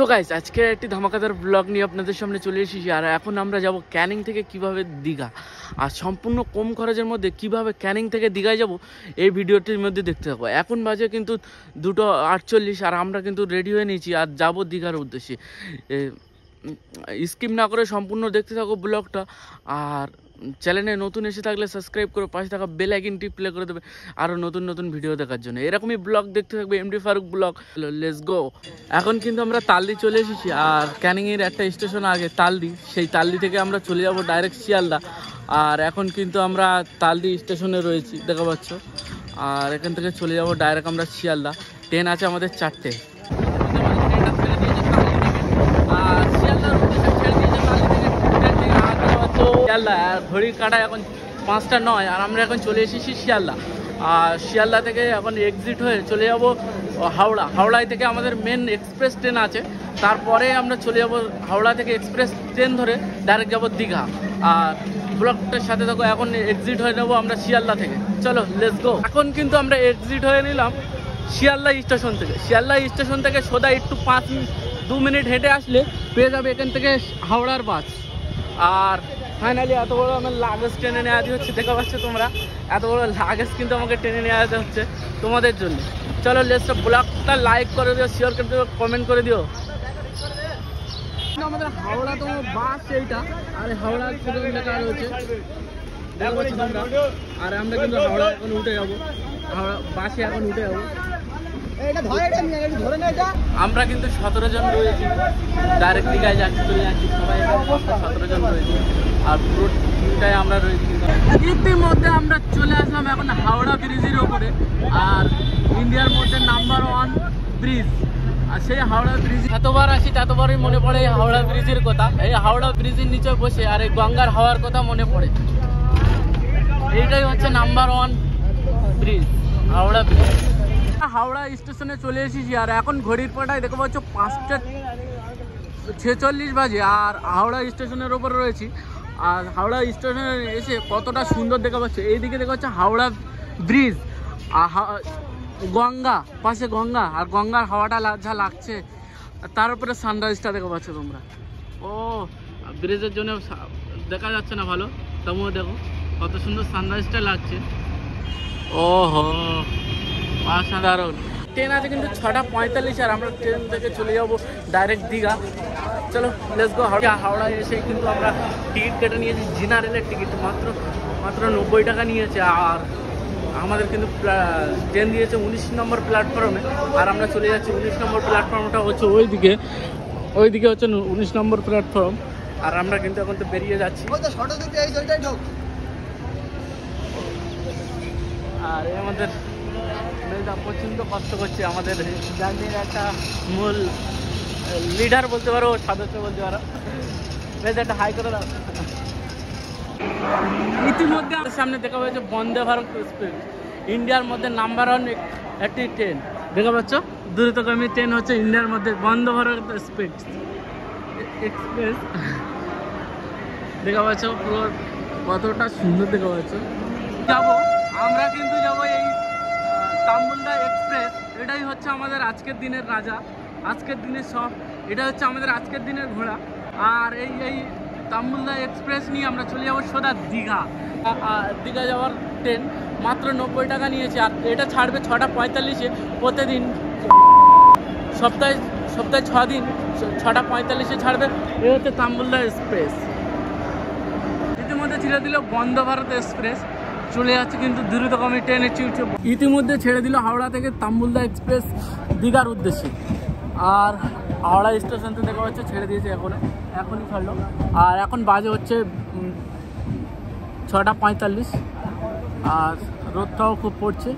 So guys, আজকে একটি ধামাকাদার blog নিয়ে আপনাদের সামনে চলে এসেছি। আর এখন আমরা যাব ক্যানিং থেকে কিভাবে দীঘা, আর সম্পূর্ণ কম খরচের মধ্যে কিভাবে ক্যানিং থেকে দীঘায় যাব এই ভিডিওটির মধ্যে দেখতে থাকবো। এখন বাজে কিন্তু 2:48 আর আমরা কিন্তু রেডি হয়ে নিয়েছি আর যাব দীঘার উদ্দেশ্যে। স্কিপ না করে সম্পূর্ণ দেখতে থাকো ব্লগটা। আর চ্যানেলে নতুন এসে থাকলে সাবস্ক্রাইব করে পাশে থাকা বেল আইকনটি প্লে করে দেবে আরও নতুন নতুন ভিডিও দেখার জন্য। এরকমই ব্লগ দেখতে থাকবে MD Faruk blog. Let's go. এখন কিন্তু আমরা তালদি চলে এসেছি আর ক্যানিংয়ের একটা স্টেশন আগে তালদি, সেই তালদি থেকে আমরা চলে যাব ডাইরেক্ট শিয়ালদা। আর এখন কিন্তু আমরা তালদি স্টেশনে রয়েছি, দেখা পাচ্ছ। আর এখান থেকে চলে যাব ডাইরেক্ট আমরা শিয়ালদা। ট্রেন আছে আমাদের 4টে। ঘড়ির কাঁটায় এখন 5টা 9 আর আমরা এখন চলে এসেছি শিয়ালদা। আর শিয়ালদা থেকে এখন এক্সিট হয়ে চলে যাব হাওড়া। হাওড়ায় থেকে আমাদের মেন এক্সপ্রেস ট্রেন আছে, তারপরে আমরা চলে যাব হাওড়া থেকে এক্সপ্রেস ট্রেন ধরে ডাইরেক্ট যাব দীঘা। আর ব্লগটার সাথে থাকো। এখন এক্সিট হয়ে নেবো আমরা শিয়ালদা থেকে। চলো লেটস গো। এখন কিন্তু আমরা এক্সিট হয়ে নিলাম শিয়ালদা স্টেশন থেকে। শিয়ালদা স্টেশন থেকে সোজা একটু 2 মিনিট হেঁটে আসলে পেয়ে যাবে এখান থেকে হাওড়ার বাস। আর ফাইনালি এত বড় আমার লাগেজ টেনে নেওয়া হচ্ছে, দেখা পাচ্ছ তোমরা। এত বড় লাগেজ কিন্তু আমাকে টেনে নেওয়া হচ্ছে তোমাদের জন্য। চলো লেটস ব্লগটা লাইক করে দিও, শেয়ার করে দিও, কমেন্ট করে দিও। আমাদের হাওড়া তো বাস এইটা, আর হাওড়া লেখা রয়েছে, দেখা পাচ্ছ তোমরা। আর আমরা কিন্তু হাওড়া এখন উঠে যাবো, হাওড়া বাসে এখন উঠে যাবো। আমরা কিন্তু 17 জন রয়েছি, ডাইরেক্ট দীঘায় যাচ্ছি, চলে যাচ্ছি সবাই। 17 জন রয়েছি আর পুরো টিমটাই আমরা রয়েছি। ইতিমধ্যে আমরা চলে আসলাম এখন হাওড়া ব্রিজের ওপরে। আর ইন্ডিয়ার মধ্যে নাম্বার 1 ব্রিজ। আর সেই হাওড়া ব্রিজ যতবার আসি ততবারই মনে পড়ে এই হাওড়া ব্রিজের কথা। এই হাওড়া ব্রিজের নিচে বসে আর এই গঙ্গার হাওয়ার কথা মনে পড়ে। এইটাই হচ্ছে number 1 bridge, Howrah bridge. Howrah স্টেশনে চলে এসেছি আর এখন ঘড়ির পাটায় দেখো পাচ্ছ 5:46 বাজে। আর হাওড়া স্টেশনের ওপরে রয়েছি। আর হাওড়া স্টেশনে এসে কতটা সুন্দর দেখা পাচ্ছে। এইদিকে দেখা যাচ্ছে হাওড়া ব্রিজ আর গঙ্গা, পাশে গঙ্গা, আর গঙ্গার হাওয়াটা যা লাগছে। তার উপরে সানরাইজটা দেখা পাচ্ছ তোমরা। ও ব্রিজের জন্য দেখা যাচ্ছে না ভালো, তবুও দেখো কত সুন্দর সানরাইজটা লাগছে। ও হো, অসাধারণ। ট্রেন আছে কিন্তু 6:45 আর আমরা ট্রেন থেকে চলে যাবো ডাইরেক্ট দীঘা। চলো লেটস গো। হাওড়ায় এসে কিন্তু আমরা টিকিট কেটে নিয়েছি, জেনারেলের টিকিট মাত্র 90 টাকা নিয়েছে। আর আমাদের কিন্তু ট্রেন দিয়েছে 19 নম্বর প্ল্যাটফর্মে। আর আমরা চলে যাচ্ছি 19 নম্বর প্ল্যাটফর্মটা হচ্ছে ওইদিকে হচ্ছে 19 নম্বর প্ল্যাটফর্ম। আর আমরা কিন্তু এখন তো বেরিয়ে যাচ্ছি। আর আমাদের মেয়েটা প্রচণ্ড কষ্ট করছে, আমাদের জার্নির একটা মূল লিডার বলতে পারো, সদস্য বলতে পারো। বেশ একটা হাই করে দাও। ইতিমধ্যে আমাদের সামনে দেখা হয়েছে বন্দে ভারত এক্সপ্রেস, ইন্ডিয়ার মধ্যে নাম্বার 1 একটি ট্রেন। দেখা পাচ্ছ দ্রুতগামী ট্রেন হচ্ছে ইন্ডিয়ার মধ্যে বন্দে ভারত এক্সপ্রেস। দেখা পাচ্ছ পুরো কতটা সুন্দর দেখা পাচ্ছ। যাবো আমরা কিন্তু যাবো এই তাম্বুলদা এক্সপ্রেস। এটাই হচ্ছে আমাদের আজকের দিনের রাজা, আজকের দিনের সব। এটা হচ্ছে আমাদের আজকের দিনের ঘোড়া। আর এই তাম্বুলদা এক্সপ্রেস নিয়ে আমরা চলে যাবো সোজা দীঘা। দীঘা যাওয়ার ট্রেন মাত্র 90 টাকা নিয়েছে। আর এটা ছাড়বে 6:45-এ প্রতিদিন, সপ্তাহে 6 দিন 6:45-এ ছাড়বে। এই হচ্ছে তাম্বুলদা এক্সপ্রেস। ইতিমধ্যে ছেড়ে দিল বন্দে ভারত এক্সপ্রেস, চলে যাচ্ছে কিন্তু দ্রুতগামী ট্রেনে। ইতিমধ্যে ছেড়ে দিল হাওড়া থেকে তাম্বুলদা এক্সপ্রেস দীঘার উদ্দেশ্যে। আর হাওড়া স্টেশন থেকে দেখা যাচ্ছে ছেড়ে দিয়েছে, এখনই ছাড়লো। আর এখন বাজে হচ্ছে 6:45 আর রোদটাও খুব পড়ছে,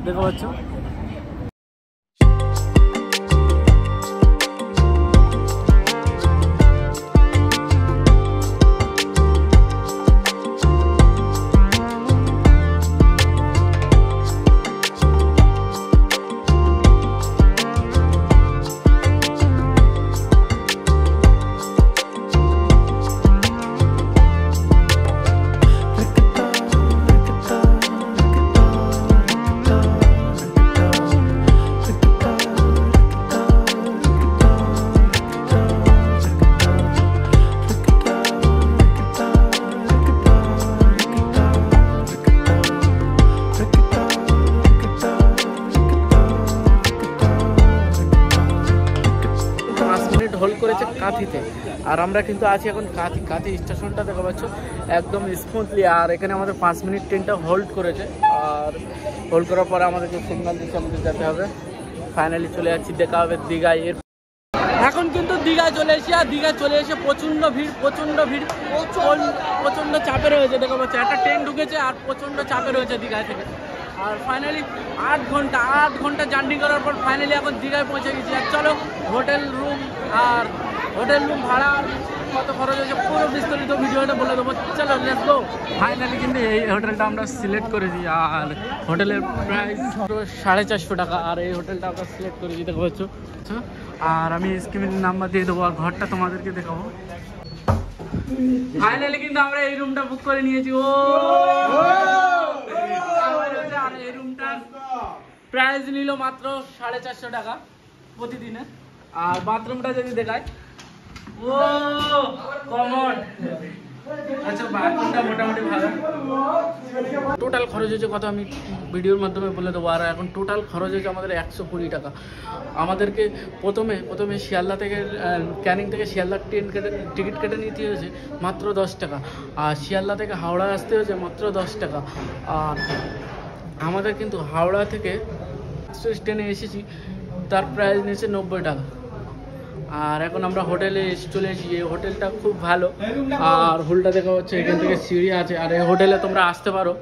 দেখা পাচ্ছ। হচ্ছে কাঁথিতে, আর আমরা কিন্তু আছি এখন কাঁথি স্টেশনটা দেখা পাচ্ছ একদম স্মুথলি। আর এখানে আমাদের 5 মিনিট ট্রেনটা হোল্ড করেছে, আর হোল্ড করার পরে আমাদেরকে সিগন্যাল দিচ্ছে আমাদের যেতে হবে। ফাইনালি চলে যাচ্ছি, দেখা হবে দীঘায়। এখন কিন্তু দীঘায় চলে এসেছি, আর দীঘায় চলে এসে প্রচণ্ড ভিড় প্রচণ্ড চাপে রয়েছে। দেখা পাচ্ছে একটা ট্রেন ঢুকেছে আর প্রচণ্ড চাপে রয়েছে দীঘায় থেকে। আর ফাইনালি 8 ঘন্টা জার্নি করার পর ফাইনালি এখন দীঘায় পৌঁছে গেছি। আর চলো হোটেল রুম ভাড়া কত খরচ হয়েছে পুরো বিস্তারিত ভিডিওটা বলে দেবো, চলো লেটস গো। ফাইনালি কিন্তু এই হোটেলটা আমরা সিলেক্ট করেছি, আর হোটেলের প্রাইস 450 টাকা। আর এই হোটেলটা আমরা সিলেক্ট করেছি, দেখতে পাচ্ছ। আর আমি স্ক্রিনের নাম্বার দিয়ে দেবো, আর ঘরটা তোমাদেরকে দেখাবো। ফাইনালি কিন্তু আমরা এই রুমটা বুক করে নিয়েছি। আর এই রুমটার প্রাইস নিল মাত্র 450 টাকা প্রতিদিনে। আর বাথরুমটা যদি দেখায়, ও কমন, আচ্ছা বাথরুমটা মোটামুটি ভালো। টোটাল খরচ হয়েছে কত আমি ভিডিওর মাধ্যমে বলে দেবো। আর এখন টোটাল খরচ হয়েছে আমাদের 120 টাকা। আমাদেরকে প্রথমে শিয়ালদা থেকে ক্যানিং থেকে শিয়ালদা টিকিট কেটে নিতে হয়েছে মাত্র 10 টাকা। আর শিয়ালদা থেকে হাওড়া আসতে হয়েছে মাত্র 10 টাকা। আর আমাদের কিন্তু হাওড়া থেকে ট্রেনে এসেছি, তার প্রাইস নিয়েছে 90 টাকা। আর এখন আমরা হোটেলে চলে এসেছি। এই হোটেলটা খুব ভালো, আর হোটেলটা দেখা হচ্ছে এখান থেকে সিঁড়ি আছে। আর এই হোটেলে তোমরা আসতে পারো,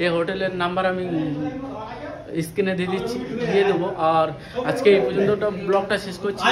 এই হোটেলের নাম্বার আমি স্ক্রিনে দিয়ে দেবো। আর আজকে এই পর্যন্ত ব্লগটা শেষ করছি।